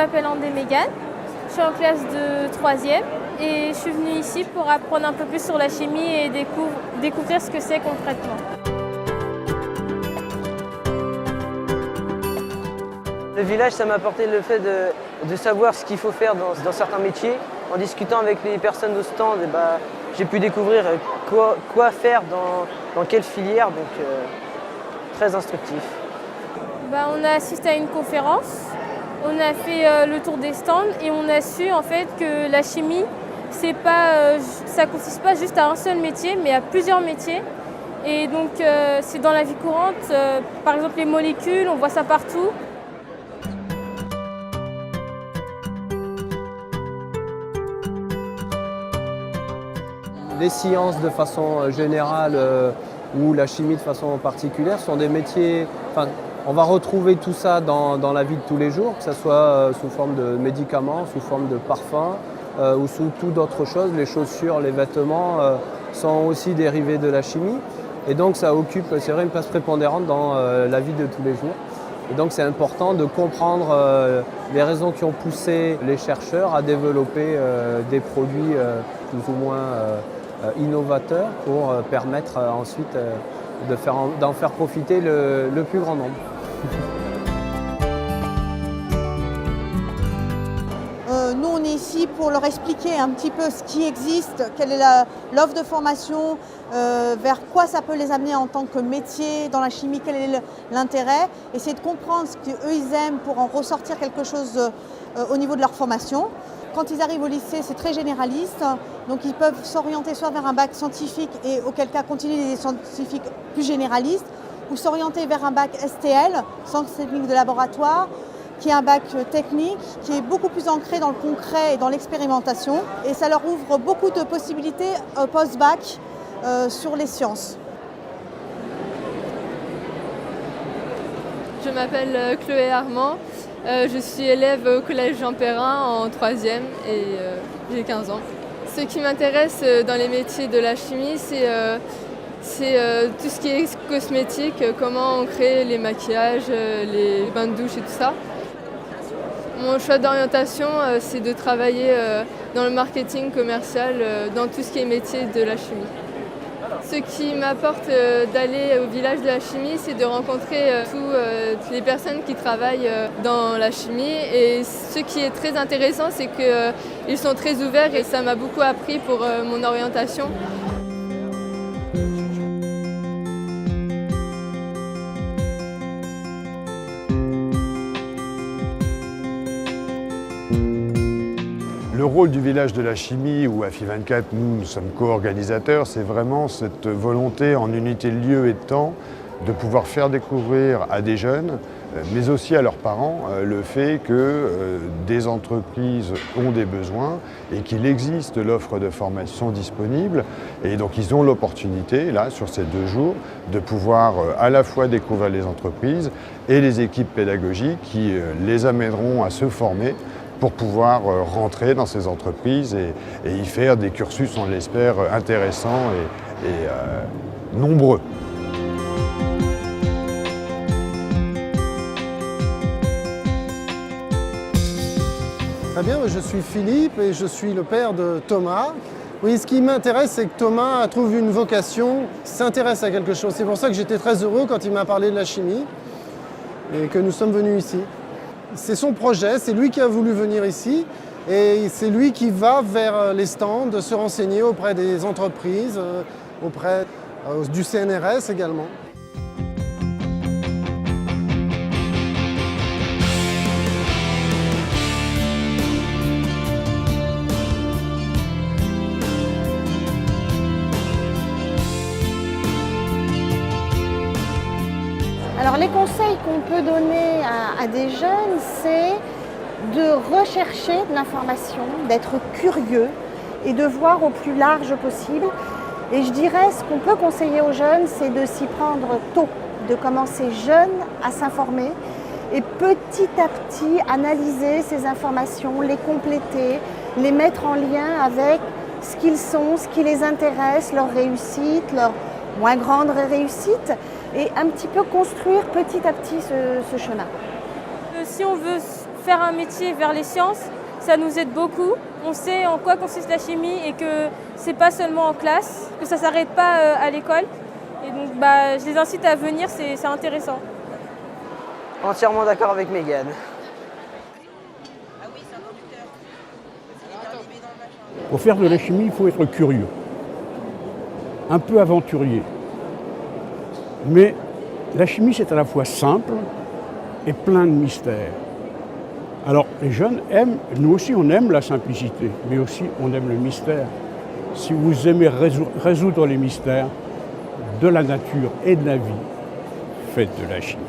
m'appelle Andé Mégane, je suis en classe de 3e et je suis venue ici pour apprendre un peu plus sur la chimie et découvrir ce que c'est concrètement. Le village, ça m'a apporté le fait de savoir ce qu'il faut faire dans certains métiers. En discutant avec les personnes au stand, j'ai pu découvrir quoi faire dans quelle filière, donc très instructif. On a assisté à une conférence, on a fait le tour des stands et on a su en fait que la chimie, ça ne consiste pas juste à un seul métier, mais à plusieurs métiers. Et donc c'est dans la vie courante, par exemple les molécules, on voit ça partout. Les sciences de façon générale ou la chimie de façon particulière sont des métiers. On va retrouver tout ça dans la vie de tous les jours, que ce soit sous forme de médicaments, sous forme de parfums ou sous toute autre chose. Les chaussures, les vêtements sont aussi dérivés de la chimie. Et donc ça occupe, c'est vrai, une place prépondérante dans la vie de tous les jours. Et donc c'est important de comprendre les raisons qui ont poussé les chercheurs à développer des produits plus ou moins innovateurs pour permettre ensuite d'en faire profiter le plus grand nombre. Nous, on est ici pour leur expliquer un petit peu ce qui existe, quelle est l'offre de formation, vers quoi ça peut les amener en tant que métier dans la chimie, quel est l'intérêt, essayer de comprendre ce qu'eux ils aiment pour en ressortir quelque chose au niveau de leur formation. Quand ils arrivent au lycée, c'est très généraliste, donc ils peuvent s'orienter soit vers un bac scientifique et auquel cas continuer des scientifiques plus généralistes, ou s'orienter vers un bac STL, sciences techniques de laboratoire, qui est un bac technique, qui est beaucoup plus ancré dans le concret et dans l'expérimentation. Et ça leur ouvre beaucoup de possibilités post-bac sur les sciences. Je m'appelle Chloé Armand, je suis élève au collège Jean Perrin en 3e et j'ai 15 ans. Ce qui m'intéresse dans les métiers de la chimie, c'est tout ce qui est cosmétique, comment on crée les maquillages, les bains de douche et tout ça. Mon choix d'orientation, c'est de travailler dans le marketing commercial, dans tout ce qui est métier de la chimie. Ce qui m'apporte d'aller au village de la chimie, c'est de rencontrer toutes les personnes qui travaillent dans la chimie. Et ce qui est très intéressant, c'est qu'ils sont très ouverts et ça m'a beaucoup appris pour mon orientation. Le rôle du village de la chimie, où à FI24 nous sommes co-organisateurs, c'est vraiment cette volonté en unité de lieu et de temps de pouvoir faire découvrir à des jeunes, mais aussi à leurs parents, le fait que des entreprises ont des besoins et qu'il existe l'offre de formation disponible. Et donc ils ont l'opportunité, là, sur ces 2 jours, de pouvoir à la fois découvrir les entreprises et les équipes pédagogiques qui les amèneront à se former pour pouvoir rentrer dans ces entreprises et y faire des cursus, on l'espère, intéressants et nombreux. Très bien, je suis Philippe et je suis le père de Thomas. Oui, ce qui m'intéresse, c'est que Thomas trouve une vocation, s'intéresse à quelque chose. C'est pour ça que j'étais très heureux quand il m'a parlé de la chimie et que nous sommes venus ici. C'est son projet, c'est lui qui a voulu venir ici et c'est lui qui va vers les stands se renseigner auprès des entreprises, auprès du CNRS également. Alors les conseils qu'on peut donner à des jeunes, c'est de rechercher de l'information, d'être curieux et de voir au plus large possible. Et je dirais, ce qu'on peut conseiller aux jeunes, c'est de s'y prendre tôt, de commencer jeune à s'informer et petit à petit analyser ces informations, les compléter, les mettre en lien avec ce qu'ils sont, ce qui les intéresse, leur réussite, leur moins grande réussite, et un petit peu construire petit à petit ce chemin. Si on veut faire un métier vers les sciences, ça nous aide beaucoup. On sait en quoi consiste la chimie et que c'est pas seulement en classe, que ça s'arrête pas à l'école. Et donc je les incite à venir, c'est intéressant. Entièrement d'accord avec Mégane. Pour faire de la chimie, il faut être curieux, un peu aventurier. Mais la chimie, c'est à la fois simple et plein de mystères. Alors les jeunes aiment, nous aussi on aime la simplicité, mais aussi on aime le mystère. Si vous aimez résoudre les mystères de la nature et de la vie, faites de la chimie.